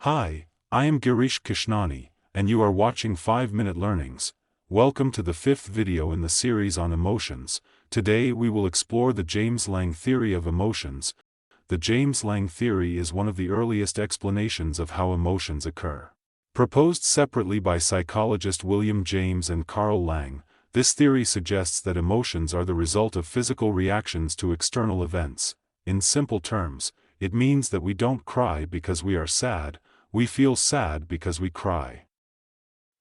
Hi, I am Girish Kishnani, and you are watching 5-Minute Learnings. Welcome to the 5th video in the series on emotions. Today we will explore the James-Lange Theory of Emotions. The James-Lange Theory is one of the earliest explanations of how emotions occur. Proposed separately by psychologist William James and Carl Lange, this theory suggests that emotions are the result of physical reactions to external events. In simple terms, it means that we don't cry because we are sad, we feel sad because we cry.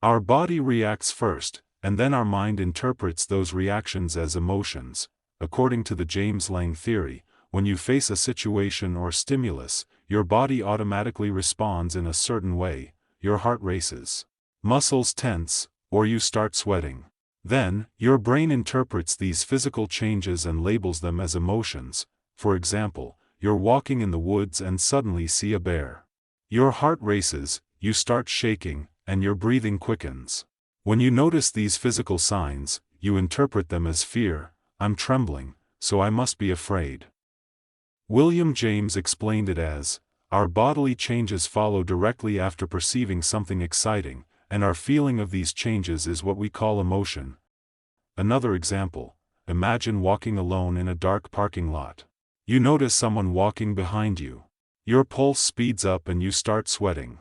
Our body reacts first, and then our mind interprets those reactions as emotions. According to the James-Lange theory, when you face a situation or stimulus, your body automatically responds in a certain way. Your heart races, muscles tense, or you start sweating. Then, your brain interprets these physical changes and labels them as emotions. For example, you're walking in the woods and suddenly see a bear. Your heart races, you start shaking, and your breathing quickens. When you notice these physical signs, you interpret them as fear. I'm trembling, so I must be afraid. William James explained it as, our bodily changes follow directly after perceiving something exciting, and our feeling of these changes is what we call emotion. Another example, imagine walking alone in a dark parking lot. You notice someone walking behind you. Your pulse speeds up and you start sweating.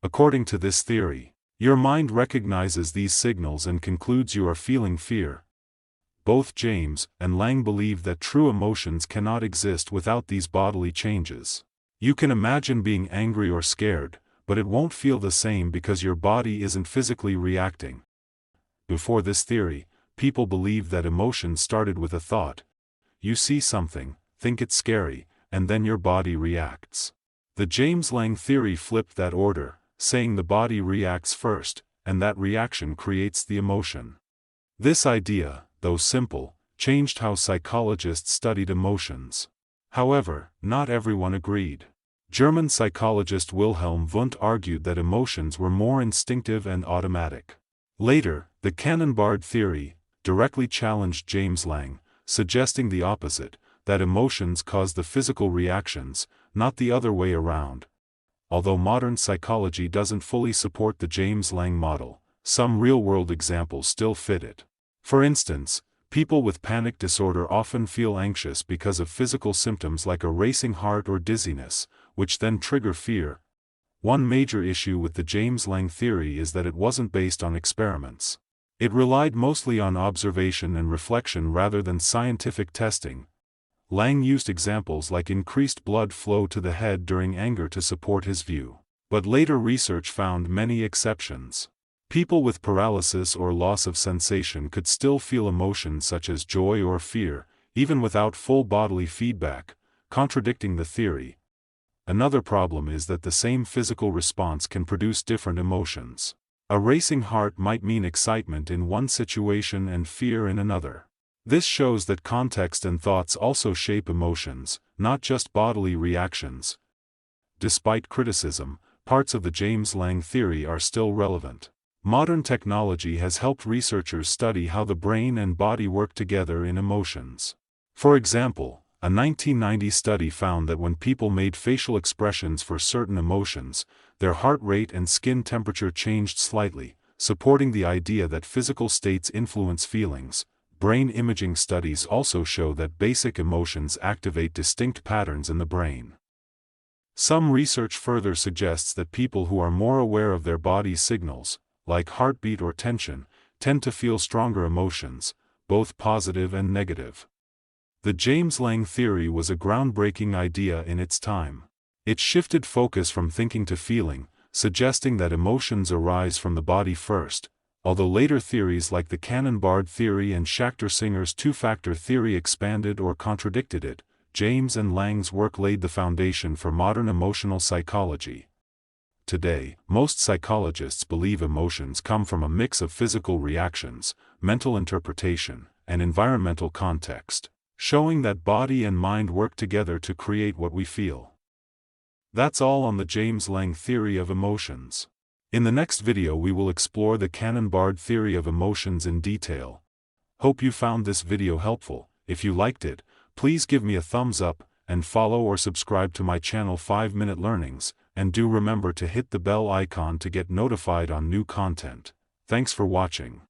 According to this theory, your mind recognizes these signals and concludes you are feeling fear. Both James and Lange believe that true emotions cannot exist without these bodily changes. You can imagine being angry or scared, but it won't feel the same because your body isn't physically reacting. Before this theory, people believed that emotions started with a thought. You see something, think it's scary, and then your body reacts. The James-Lange theory flipped that order, saying the body reacts first, and that reaction creates the emotion. This idea, though simple, changed how psychologists studied emotions. However, not everyone agreed. German psychologist Wilhelm Wundt argued that emotions were more instinctive and automatic. Later, the Cannonball theory directly challenged James-Lange, suggesting the opposite, that emotions cause the physical reactions, not the other way around. Although modern psychology doesn't fully support the James-Lange model, some real-world examples still fit it. For instance, people with panic disorder often feel anxious because of physical symptoms like a racing heart or dizziness, which then trigger fear. One major issue with the James-Lange theory is that it wasn't based on experiments. It relied mostly on observation and reflection rather than scientific testing. Lange used examples like increased blood flow to the head during anger to support his view. But later research found many exceptions. People with paralysis or loss of sensation could still feel emotions such as joy or fear, even without full bodily feedback, contradicting the theory. Another problem is that the same physical response can produce different emotions. A racing heart might mean excitement in one situation and fear in another. This shows that context and thoughts also shape emotions, not just bodily reactions. Despite criticism, parts of the James-Lange theory are still relevant. Modern technology has helped researchers study how the brain and body work together in emotions. For example, a 1990 study found that when people made facial expressions for certain emotions, their heart rate and skin temperature changed slightly, supporting the idea that physical states influence feelings. Brain imaging studies also show that basic emotions activate distinct patterns in the brain. Some research further suggests that people who are more aware of their body's signals, like heartbeat or tension, tend to feel stronger emotions, both positive and negative. The James-Lange theory was a groundbreaking idea in its time. It shifted focus from thinking to feeling, suggesting that emotions arise from the body first. Although later theories like the Cannonball theory and Schachter-Singer's two-factor theory expanded or contradicted it, James and Lange's work laid the foundation for modern emotional psychology. Today, most psychologists believe emotions come from a mix of physical reactions, mental interpretation, and environmental context, showing that body and mind work together to create what we feel. That's all on the James-Lange theory of emotions. In the next video we will explore the Cannonball theory of emotions in detail. Hope you found this video helpful. If you liked it, please give me a thumbs up, and follow or subscribe to my channel 5-Minute Learnings. and do remember to hit the bell icon to get notified on new content. Thanks for watching.